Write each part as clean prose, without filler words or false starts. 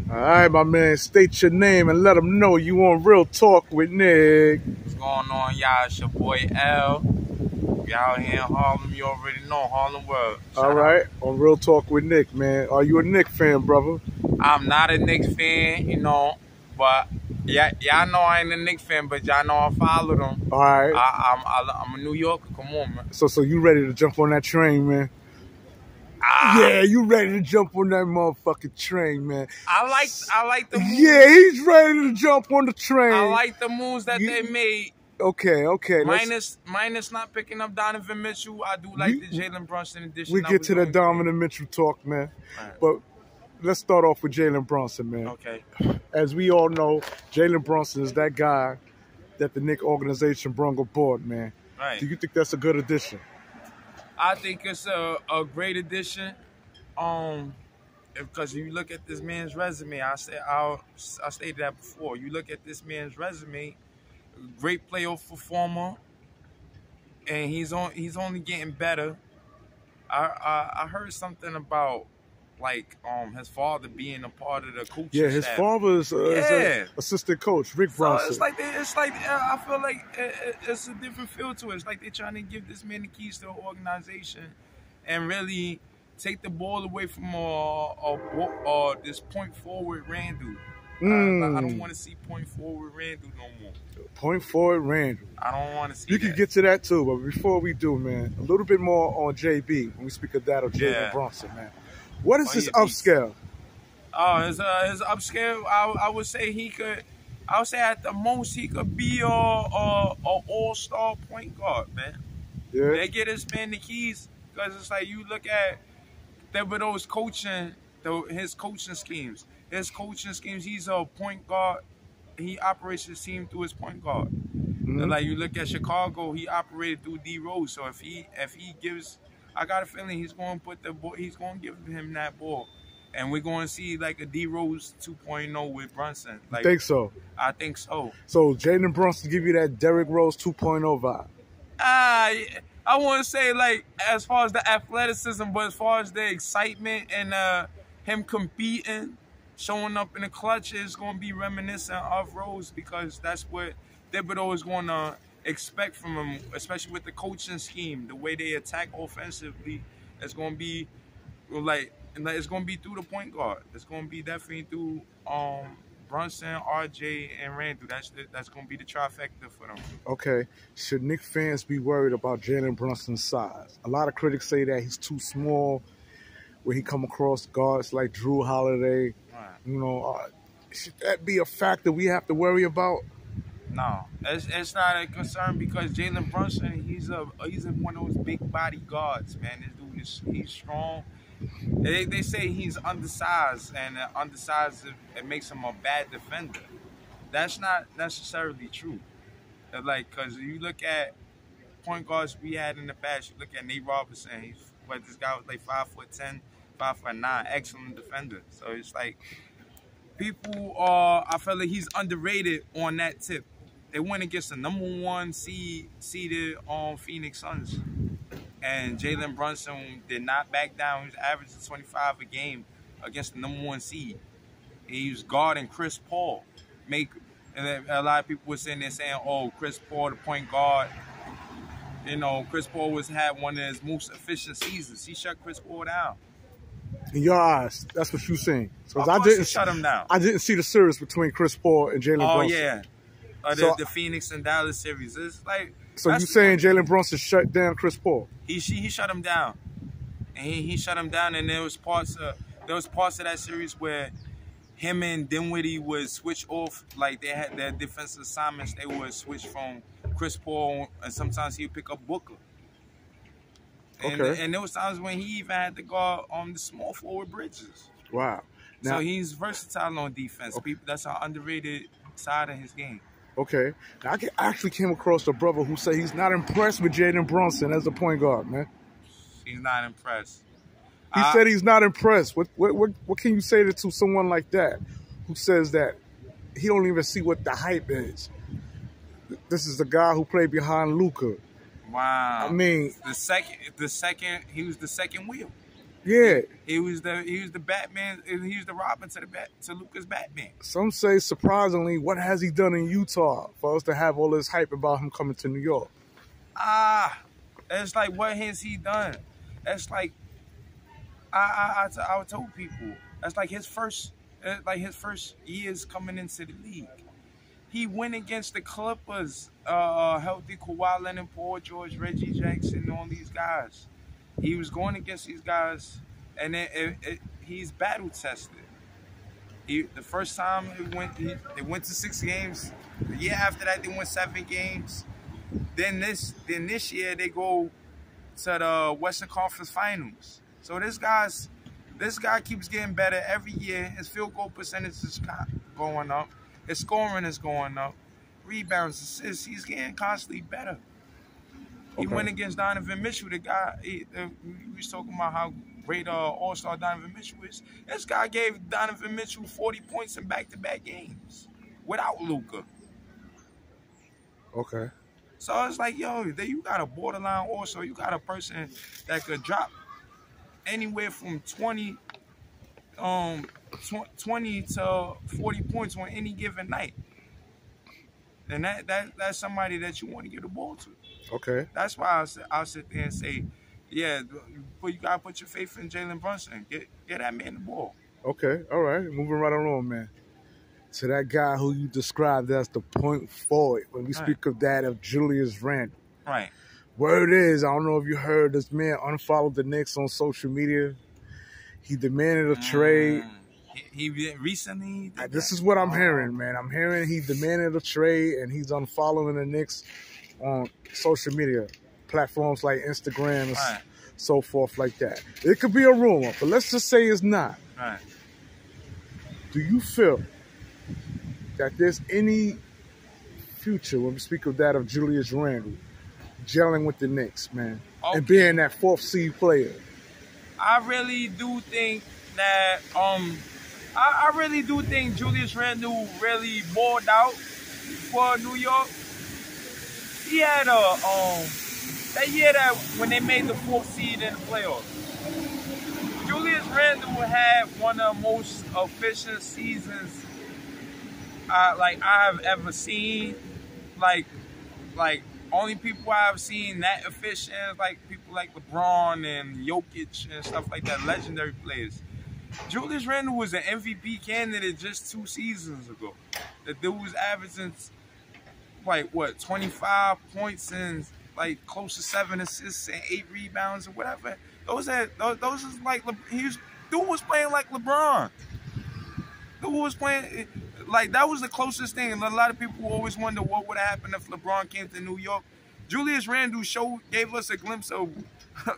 All right, my man, state your name and let them know you on Real Talk with Nick. What's going on, y'all? It's your boy L. We out here in Harlem. You already know Harlem World. All right, on Real Talk with Nick, man. Are you a Knicks fan, brother? I'm not a Knicks fan, but y'all know I ain't a Knicks fan, but y'all know I follow them. All right. I'm a New Yorker. Come on, man. So you ready to jump on that train, man? Yeah, you ready to jump on that motherfucking train, man. I like the moves. Yeah, he's ready to jump on the train. I like the moves that they made. Okay. Minus not picking up Donovan Mitchell. I do like the Jalen Brunson addition. We get to the Donovan Mitchell talk, man. Right. But let's start off with Jalen Brunson, man. Okay. As we all know, Jalen Brunson is that guy that the Knicks organization brung aboard, man. Right. Do you think that's a good addition? I think it's a great addition. Because you look at this man's resume, I stated that before. You look at this man's resume, great playoff performer, and he's only getting better. I heard something about his father being a part of the coaching staff. Yeah, his father is an assistant coach, Rick Brunson. So it's like I feel like it's a different feel to it. It's like they're trying to give this man the keys to the organization and really take the ball away from this point forward Randle. I don't want to see point forward Randle no more. Point forward Randle. I don't want to see You can get to that too, but before we do, man, a little bit more on JB when we speak of that of Jalen Brunson, man. What is his upscale? His upscale, I would say I would say at the most he could be a all-star point guard, man. Yeah. They get this man the keys because it's like you look at Thibodeau's coaching, his coaching schemes. He's a point guard. He operates his team through his point guard. Mm-hmm. Like you look at Chicago, he operated through D Rose. So if he gives, I got a feeling he's going to put the ball. He's going to give him that ball, and we're going to see like a D Rose 2.0 with Brunson. Like, you think so? I think so. So Jalen Brunson give you that Derrick Rose 2.0 vibe. I want to say like as far as the athleticism, but as far as the excitement and him competing, showing up in the clutch is going to be reminiscent of Rose because that's what Thibodeau is going to expect from him, especially with the coaching scheme, the way they attack offensively. It's going to be it's going to be through the point guard. It's going to be definitely through Brunson, RJ, and Randle. That's going to be the trifecta for them. Okay. Should Knicks fans be worried about Jalen Brunson's size? A lot of critics say that he's too small when he come across guards like Drew Holiday. Right. Should that be a factor we have to worry about? No, it's not a concern because Jalen Brunson, he's one of those big body guards, man. This dude he's strong. They say he's undersized, and undersized it makes him a bad defender. That's not necessarily true. Cause you look at point guards we had in the past. You look at Mitch Robinson. This guy was like 5'10", 5'9", excellent defender. So it's like people I feel like he's underrated on that tip. They went against the #1 seeded Phoenix Suns. And Jalen Brunson did not back down. He was averaging 25 a game against the #1 seed. He was guarding Chris Paul. And a lot of people were saying oh, Chris Paul, the point guard. Chris Paul had one of his most efficient seasons. He shut Chris Paul down. In your eyes, that's what you're saying. So I didn't shut him down. I didn't see the series between Chris Paul and Jalen Brunson. Oh yeah, the Phoenix and Dallas series. It's like. So you saying Jalen Brunson shut down Chris Paul? He shut him down, and he shut him down. And there was parts of that series where him and Dinwiddie would switch off, like they had their defensive assignments. They would switch from Chris Paul, and sometimes he would pick up Booker. And there was times when he even had to guard on the small forward Bridges. Wow. Now, so he's versatile on defense. Okay. That's an underrated side of his game. Okay. Now, I actually came across a brother who said he's not impressed with Jalen Brunson as a point guard, man. He's not impressed. He said he's not impressed. What can you say to someone like that who says that he don't even see what the hype is? This is the guy who played behind Luka. Wow. I mean, he was the second wheel. Yeah. He was the Batman. He was the Robin to Luka's Batman. Some say, surprisingly, what has he done in Utah for us to have all this hype about him coming to New York? It's like, what has he done? It's like I told people, that's like his first years coming into the league. He went against the Clippers, healthy Kawhi Leonard, Paul George, Reggie Jackson, all these guys. He was going against these guys, and he's battle tested. The first time they went to 6 games. The year after that, they went 7 games. Then this year they go to the Western Conference Finals. So this guy keeps getting better every year. His field goal percentage is going up. His scoring is going up. Rebounds, assists, he's getting constantly better. He went against Donovan Mitchell, the guy. We was talking about how great All-Star Donovan Mitchell is. This guy gave Donovan Mitchell 40 points in back-to-back games without Luka. Okay. So it's like, yo, you got a borderline All-Star. You got a person that could drop anywhere from 20 to 40 points on any given night. And that's somebody that you want to get the ball to. Okay. That's why I'll sit there and say, yeah, but you got to put your faith in Jalen Brunson. Get that man the ball. Okay. All right. Moving right along, man. To that guy who you described as the point forward when we speak of that of Julius Randle. Right. Word is, I don't know if you heard, this man unfollowed the Knicks on social media. He demanded a trade. He recently. This is what I'm hearing, man. I'm hearing he demanded a trade and he's unfollowing the Knicks on social media platforms like Instagram and so forth like that. It could be a rumor, but let's just say it's not. Right. Do you feel that there's any future when we speak of that of Julius Randle gelling with the Knicks, man, and being that 4th seed player? I really do think that I really do think Julius Randle really balled out for New York. He had that year that when they made the 4th seed in the playoffs, Julius Randle had one of the most efficient seasons I've ever seen. Like only people I've seen that efficient, like people like LeBron and Jokic and stuff like that, legendary players. Julius Randle was an MVP candidate just 2 seasons ago. The dude was averaging 25 points and like close to 7 assists and 8 rebounds or whatever. Those is like dude was playing like LeBron. Dude was playing like that was the closest thing. And a lot of people always wonder what would happen if LeBron came to New York. Julius Randle gave us a glimpse of,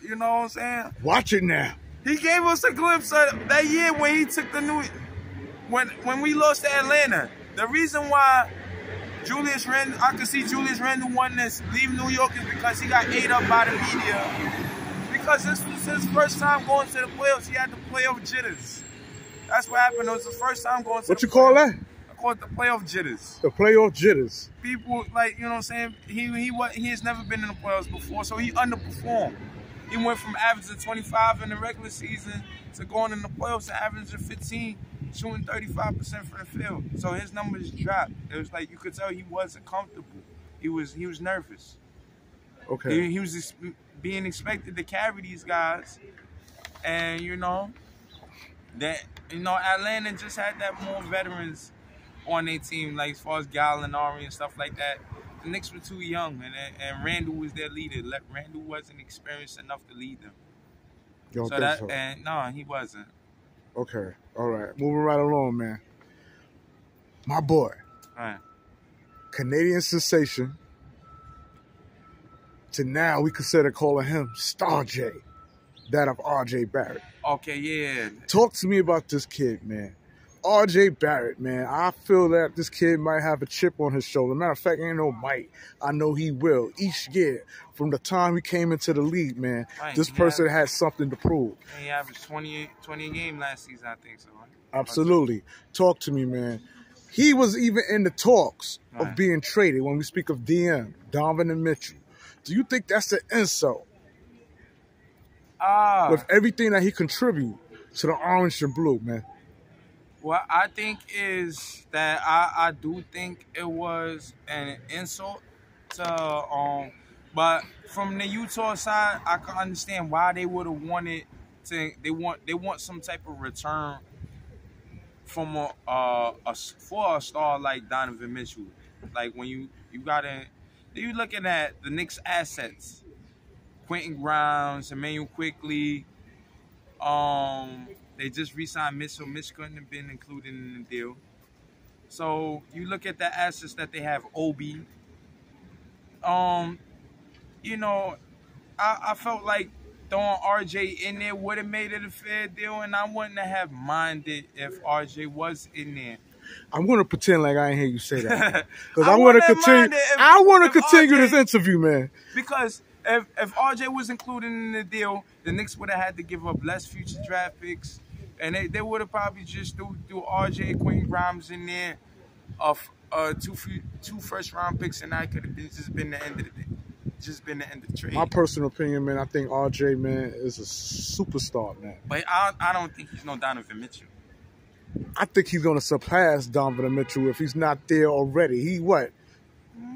you know what I'm saying? Watch it now. He gave us a glimpse of that year when he took when we lost to Atlanta. The reason why I could see Julius Randle wanting to leave New York is because he got ate up by the media. Because this was his first time going to the playoffs. He had the playoff jitters. That's what happened. It was his first time going to the playoffs. What you call that? I call it the playoff jitters. The playoff jitters. People, like, you know what I'm saying? He has never been in the playoffs before, so he underperformed. He went from averaging 25 in the regular season to going in the playoffs and averaging 15, shooting 35% from the field. So his numbers dropped. It was like you could tell he wasn't comfortable. He was nervous. Okay. He was being expected to carry these guys, and Atlanta just had that more veterans on their team, like as far as Gallinari and stuff like that. The Knicks were too young, and Randle was their leader. Randle wasn't experienced enough to lead them. No, he wasn't. Okay, all right. Moving right along, man. My boy, Canadian sensation. To now, we consider calling him Star J, that of R.J. Barrett. Okay, yeah. Talk to me about this kid, man. R.J. Barrett, man. I feel that this kid might have a chip on his shoulder. Matter of fact, ain't no might. I know he will. Each year, from the time he came into the league, man, this person has something to prove. He averaged 20 a game last season, I think so. Right? Absolutely. Talk to me, man. He was even in the talks of being traded when we speak of DM, Donovan and Mitchell. Do you think that's an insult? with everything that he contribute to the orange and blue, man? What I think is that I do think it was an insult to but from the Utah side, I can understand why they would have wanted to. They want some type of return from for a star like Donovan Mitchell. Like when you looking at the Knicks assets, Quentin Grimes, Emmanuel Quickly. They just re-signed Mitch, so Mitch couldn't have been included in the deal. So you look at the assets that they have, Obi. You know, I felt like throwing RJ in there would have made it a fair deal, and I wouldn't have minded if RJ was in there. I'm going to pretend like I ain't hear you say that because I want to continue. I want to continue this interview, man. Because if RJ was included in the deal, the Knicks would have had to give up less future draft picks, and they would have probably just threw RJ, Quentin Grimes in there, of two first round picks, and that could have been the end of the trade. My personal opinion, man, I think RJ, man, is a superstar, man. But I don't think he's no Donovan Mitchell. I think he's going to surpass Donovan Mitchell if he's not there already. He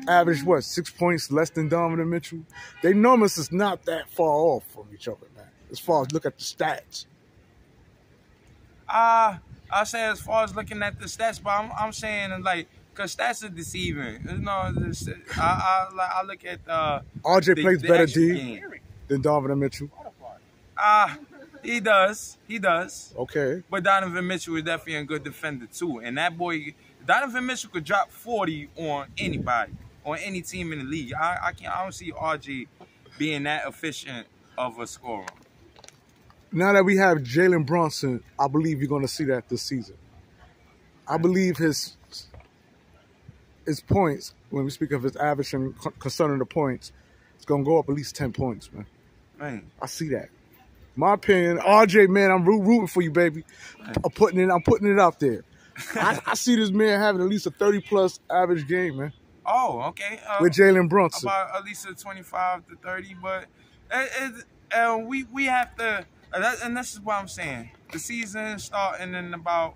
averaged 6 points less than Donovan Mitchell? Their numbers is not that far off from each other, man. As far as look at the stats. I say as far as looking at the stats, but I'm saying like because stats are deceiving. You know, I look at RJ plays better D than Donovan Mitchell. He does. Okay. But Donovan Mitchell is definitely a good defender too, and that boy. Donovan Mitchell could drop 40 on anybody, on any team in the league. I don't see RJ being that efficient of a scorer. Now that we have Jalen Brunson, I believe you're going to see that this season. I believe his points, when we speak of his average and concerning the points, it's going to go up at least 10 points, man. Man. I see that. My opinion, RJ, man, I'm rooting for you, baby. I'm putting it out there. I see this man having at least a 30-plus average game, man. Oh, okay. With Jalen Brunson. About at least a 25 to 30, but we have to, and this is what I'm saying. The season starting in about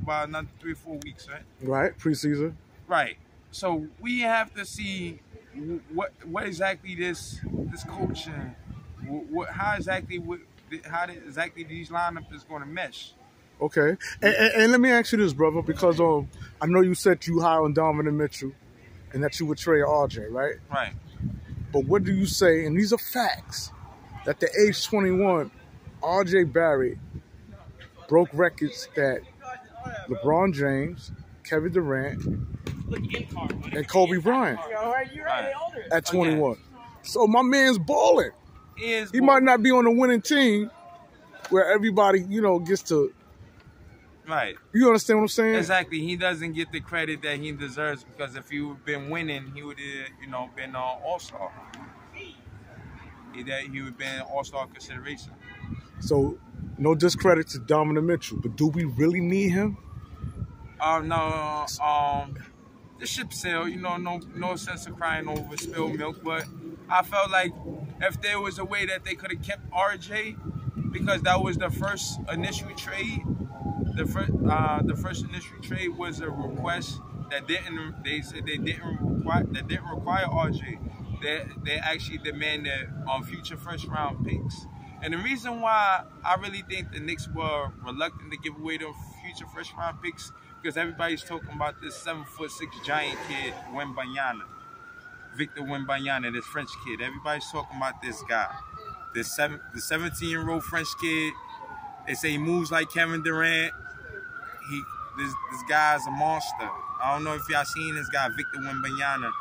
another 3 or 4 weeks, right? Right, preseason. Right. So we have to see what exactly this coaching, how exactly these lineups is going to mesh. Okay, and let me ask you this, brother, because I know you said you high on Donovan Mitchell and that you would trade RJ, right? Right. But what do you say, and these are facts, that the age 21, RJ Barrett broke records that LeBron James, Kevin Durant, and Kobe Bryant at 21. So my man's balling. He might not be on a winning team where everybody, gets to... Right. You understand what I'm saying? Exactly. He doesn't get the credit that he deserves because if he would have been winning, he would have, been an AllStar. He would have been AllStar consideration. So, no discredit to Donovan Mitchell, but do we really need him? No. The ship sailed. No sense of crying over spilled milk. But I felt like if there was a way that they could have kept RJ, because that was the first initial trade. The first initial trade was a request that didn't require RJ. They actually demanded future first round picks. And the reason why I really think the Knicks were reluctant to give away them future first round picks because everybody's talking about this 7'6" giant kid, Victor Wembanyama, this French kid. Everybody's talking about this guy, the 17-year-old French kid. They say he moves like Kevin Durant. This guy's a monster. I don't know if y'all seen this guy, Victor Wembanyama.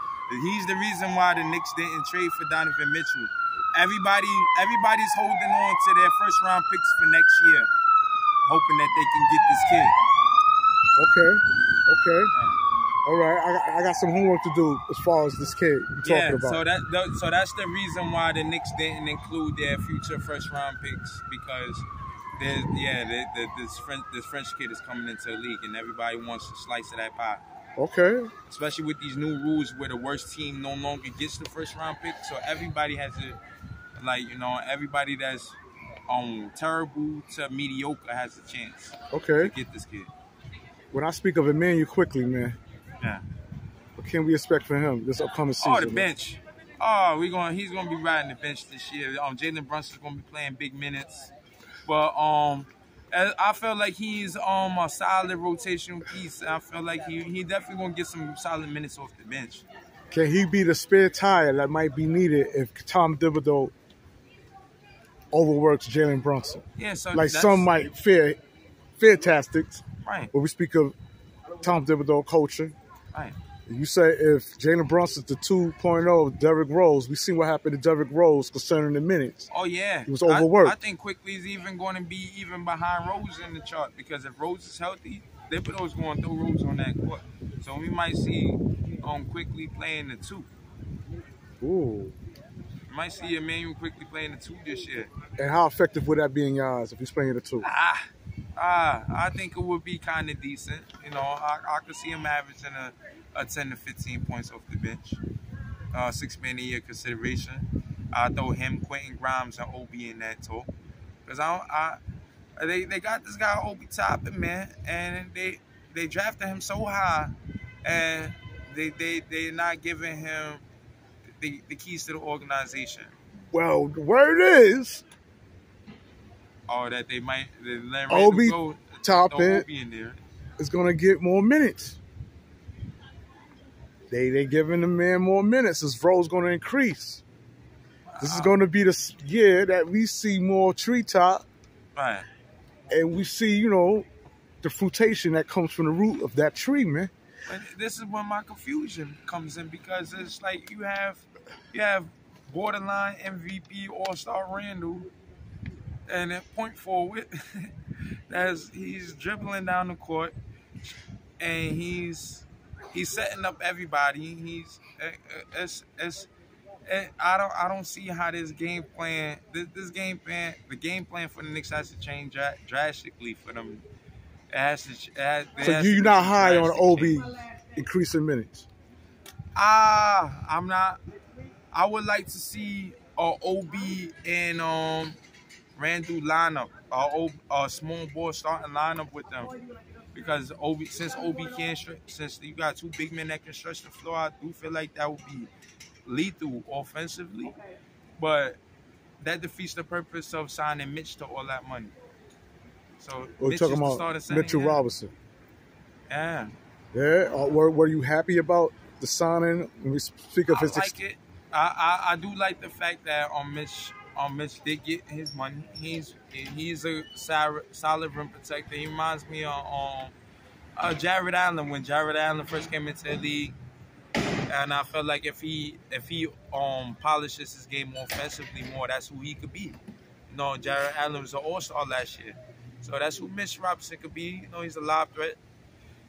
He's the reason why the Knicks didn't trade for Donovan Mitchell. Everybody's holding on to their first round picks for next year, hoping that they can get this kid. Okay. All right, I got some homework to do as far as this kid you're talking about. So that's the reason why the Knicks didn't include their future first round picks because this French kid is coming into the league and everybody wants a slice of that pie. Okay. Especially with these new rules where the worst team no longer gets the first round pick, so everybody has to, everybody that's terrible to mediocre has a chance Okay. to get this kid. When I speak of Emmanuel quickly, man, Yeah. what can we expect from him this upcoming season? Oh, the bench. Oh, he's gonna be riding the bench this year. Jalen Brunson's gonna be playing big minutes, but I feel like he's a solid rotational piece. I feel like he definitely gonna get some solid minutes off the bench. Can he be the spare tire that might be needed if Tom Thibodeau overworks Jalen Brunson? Yeah, so like some might fear tactics. Right. But we speak of Tom Thibodeau coaching. Right. You say if Jalen Brunson's the 2.0 of Derrick Rose, we see what happened to Derrick Rose concerning the minutes. Oh, yeah. He was overworked. I think quickly he's even going to be even behind Rose in the chart because if Rose is healthy, Thibodeau's going to throw Rose on that court. So we might see quickly playing the 2. Ooh. You might see Emmanuel quickly playing the 2 this year. And how effective would that be in your eyes if he's playing the 2? I think it would be kind of decent. You know, I could see him averaging a 10 to 15 points off the bench. 6-man a year consideration. I throw him, Quentin Grimes, and Obi in that too. Because they got this guy Obi Toppin, man, and they drafted him so high, and they're not giving him the keys to the organization. Well, the word is that they might let Obi Toppin in there is gonna get more minutes. They giving the man more minutes. His role's gonna increase. This is gonna be the year that we see more treetop, right? And we see, you know, the fruitation that comes from the root of that tree, man. But this is when my confusion comes in because it's like you have borderline MVP AllStar Randle, and at point forward, he's dribbling down the court, and he's setting up everybody. I don't see how this game plan, the game plan for the Knicks has to change drastically for them. So you're not high on Obi increasing minutes? I'm not. I would like to see Obi and Randle lineup, a small ball starting lineup with them. Because since you got 2 big men that can stretch the floor, I do feel like that would be lethal offensively. But that defeats the purpose of signing Mitch to all that money. So we're talking about Mitch Robinson. Yeah. Yeah. Were you happy about the signing when we speak of his? I like it. I do like the fact that Mitch did get his money. He's a solid rim protector. He reminds me of Jared Allen when Jared Allen first came into the league, and I felt like if he polishes his game more offensively more, that's who he could be. You know, Jared Allen was an All-Star last year, so that's who Mitch Robinson could be. You know, he's a lob threat,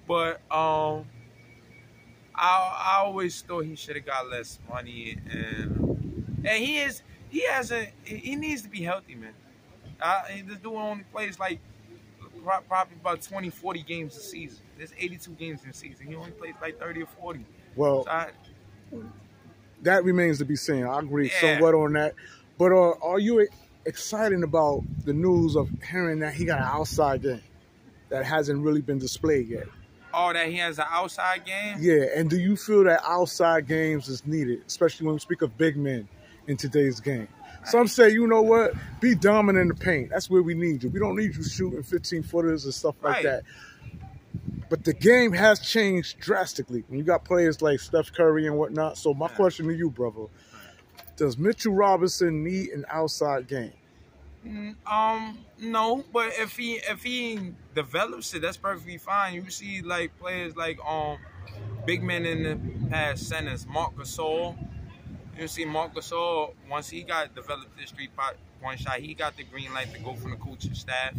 but I always thought he should have got less money, and he needs to be healthy, man. This dude only plays like probably about 20, 40 games a season. There's 82 games in a season. He only plays like 30 or 40. Well, so that remains to be seen. I agree somewhat on that. But are you excited about the news of hearing that he got an outside game that hasn't really been displayed yet? Oh, that he has an outside game? Yeah, and do you feel that outside games is needed, especially when we speak of big men in today's game? Some say, you know what, be dominant in the paint. That's where we need you. We don't need you shooting 15-footers and stuff like that. But the game has changed drastically when you got players like Steph Curry and whatnot. So my question to you, brother, does Mitchell Robinson need an outside game? No, but if he develops it, that's perfectly fine. You see like players like big men in the past centers, Marc Gasol. You see Marc Gasol, once he got developed this 3-point shot, he got the green light to go from the coaching staff.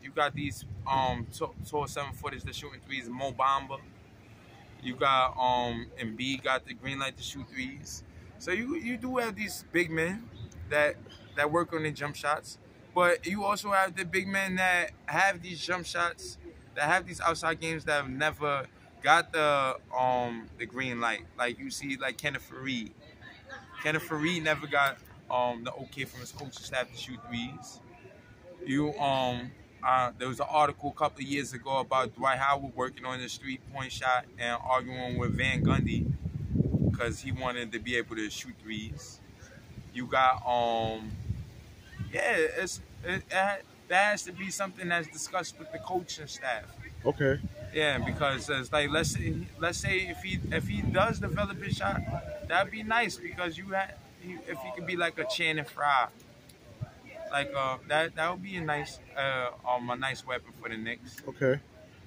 You got these tall 7-footers that shooting threes, Mo Bamba. You got Embiid got the green light to shoot threes. So you do have these big men that work on their jump shots, but you also have the big men that have these jump shots, that have these outside games that have never got the green light. Like you see, like Kenneth Faried. Kenneth Faried never got the okay from his coaching staff to shoot threes. There was an article a couple of years ago about Dwight Howard working on his 3-point shot and arguing with Van Gundy because he wanted to be able to shoot threes. You got that has to be something that's discussed with the coaching staff. Okay. Yeah, because it's like let's say if he does develop his shot, that'd be nice because if he could be like a Channing Frye, like that would be a nice weapon for the Knicks. Okay.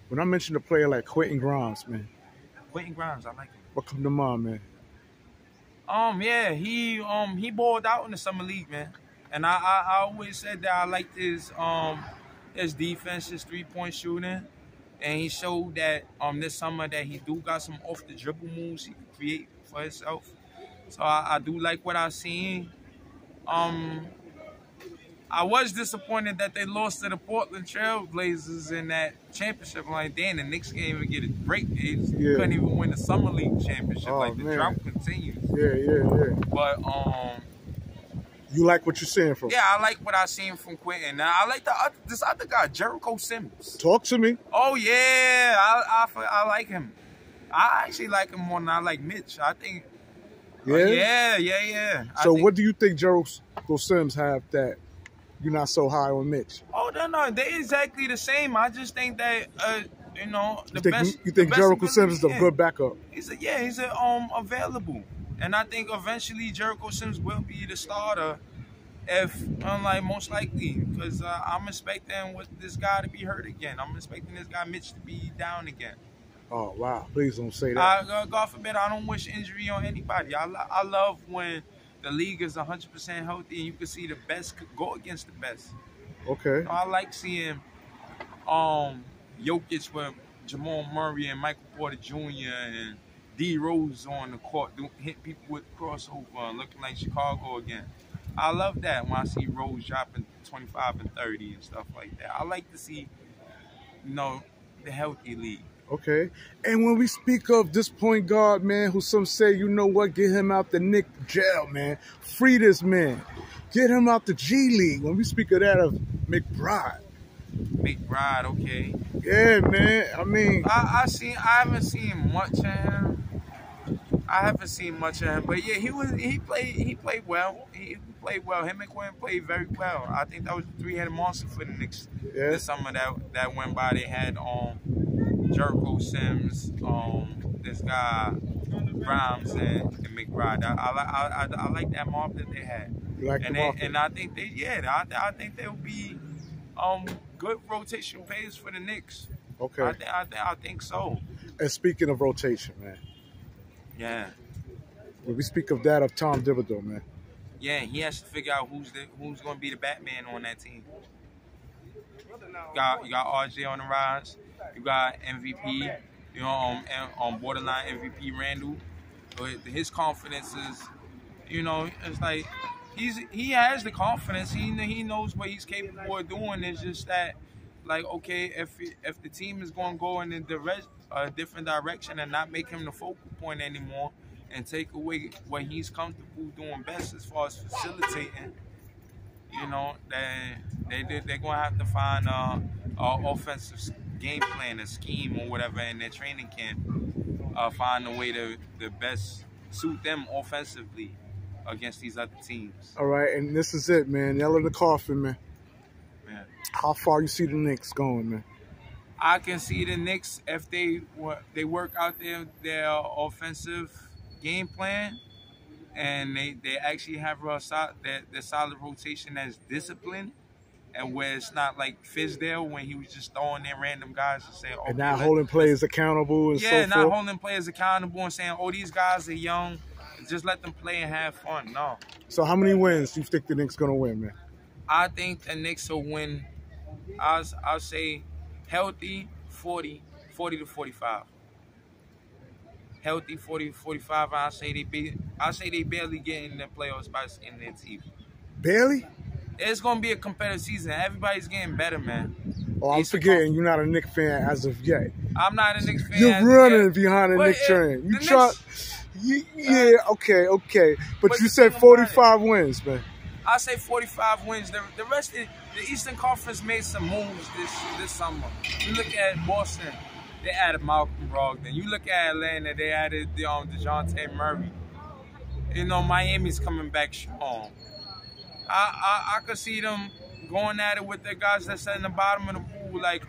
When I mentioned a player like Quentin Grimes, man. Quentin Grimes, I like him. What come to mind, man? Yeah, he balled out in the summer league, man. And I always said that I liked his defense, his 3-point shooting. And he showed that this summer that he do got some off the dribble moves he can create for himself. So I do like what I've seen. I was disappointed that they lost to the Portland Trail Blazers in that championship. I'm like, damn, the Knicks can't even get a break. They couldn't even win the Summer League championship. The drought continues. Yeah. But you like what you're seeing from him? Yeah, I like what I seen from Quentin. Now I like this other guy, Jericho Sims. Talk to me. Oh yeah, I like him. I actually like him more than I like Mitch. I think. Yeah. So what do you think Jericho Sims have that you're not so high on Mitch? Oh no, they're exactly the same. I just think that You think Jericho Sims is a good backup? He's available, and I think eventually Jericho Sims will be the starter. Most likely, because I'm expecting this guy to be hurt again. I'm expecting this guy Mitch to be down again. Oh wow! Please don't say that. God forbid, I don't wish injury on anybody. I love when the league is 100% healthy and you can see the best go against the best. Okay. I like seeing Jokic with Jamal Murray and Michael Porter Jr. and D Rose on the court, hit people with crossover, looking like Chicago again. I love that when I see Rose dropping 25 and 30 and stuff like that. I like to see, the healthy league. Okay. And when we speak of this point guard, man, who some say, you know what, get him out the Knicks jail, man. Free this man. Get him out the G League. When we speak of that, of McBride. McBride, okay. Yeah, man. I mean, I haven't seen much of him. But yeah, he played well. He played well. Him and Quinn played very well. I think that was the 3-headed monster for the Knicks this summer that went by. They had Jericho Sims, this guy Grimes and McBride. I like that mob that they had. And I think I think they'll be good rotation players for the Knicks. Okay. I think so. And speaking of rotation, man. Yeah. When we speak of that, of Tom Thibodeau, man. Yeah, he has to figure out who's going to be the Batman on that team. You got RJ on the rise. You got MVP, on borderline MVP Randle. So his confidence is, it's like he has the confidence. He knows what he's capable of doing. It's just that, like, okay, if the team is going to go in a different direction and not make him the focal point anymore and take away what he's comfortable doing best as far as facilitating, they're going to have to find an offensive game plan, a scheme or whatever in their training camp, find a way to best suit them offensively against these other teams. All right, and this is it, man. Nail in the coffin, man. Yeah. How far you see the Knicks going, man? I can see the Knicks, if they work out their offensive game plan and they actually have their solid rotation that's disciplined, and where it's not like Fizdale when he was just throwing in random guys and saying, okay, and not holding players accountable and so forth. Yeah, not holding players accountable and saying, oh, these guys are young, just let them play and have fun. No. So how many wins do you think the Knicks going to win, man? I think the Knicks will win, I'll say healthy 40 to 45. Healthy 40 to 45. I'll say they barely get in the playoff spots in their team. Barely? It's going to be a competitive season. Everybody's getting better, man. Oh, I'm forgetting you're not a Knicks fan as of yet. I'm not a Knicks fan. You're running behind the Knicks train. Yeah, okay. But you said 45 wins, man. I say 45 wins. The rest of the Eastern Conference made some moves this summer. You look at Boston, they added Malcolm Brogdon. You look at Atlanta, they added DeJounte Murray. You know, Miami's coming back strong. I could see them going at it with the guys that sat in the bottom of the pool, like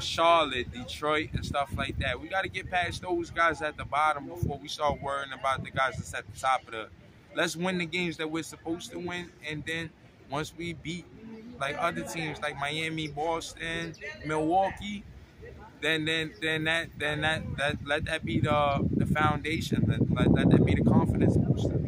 Charlotte, Detroit, and stuff like that. We got to get past those guys at the bottom before we start worrying about the guys that's at the top of the. Let's win the games that we're supposed to win, and then once we beat like other teams like Miami, Boston, Milwaukee, then let that be the foundation. Let that be the confidence booster.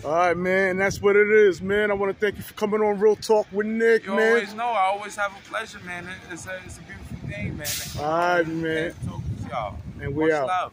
All right, man. That's what it is, man. I want to thank you for coming on Real Talk with Nick, man. You always know. I always have a pleasure, man. It's a beautiful thing, man. All right, man. Talk to y'all. And we out. Much love.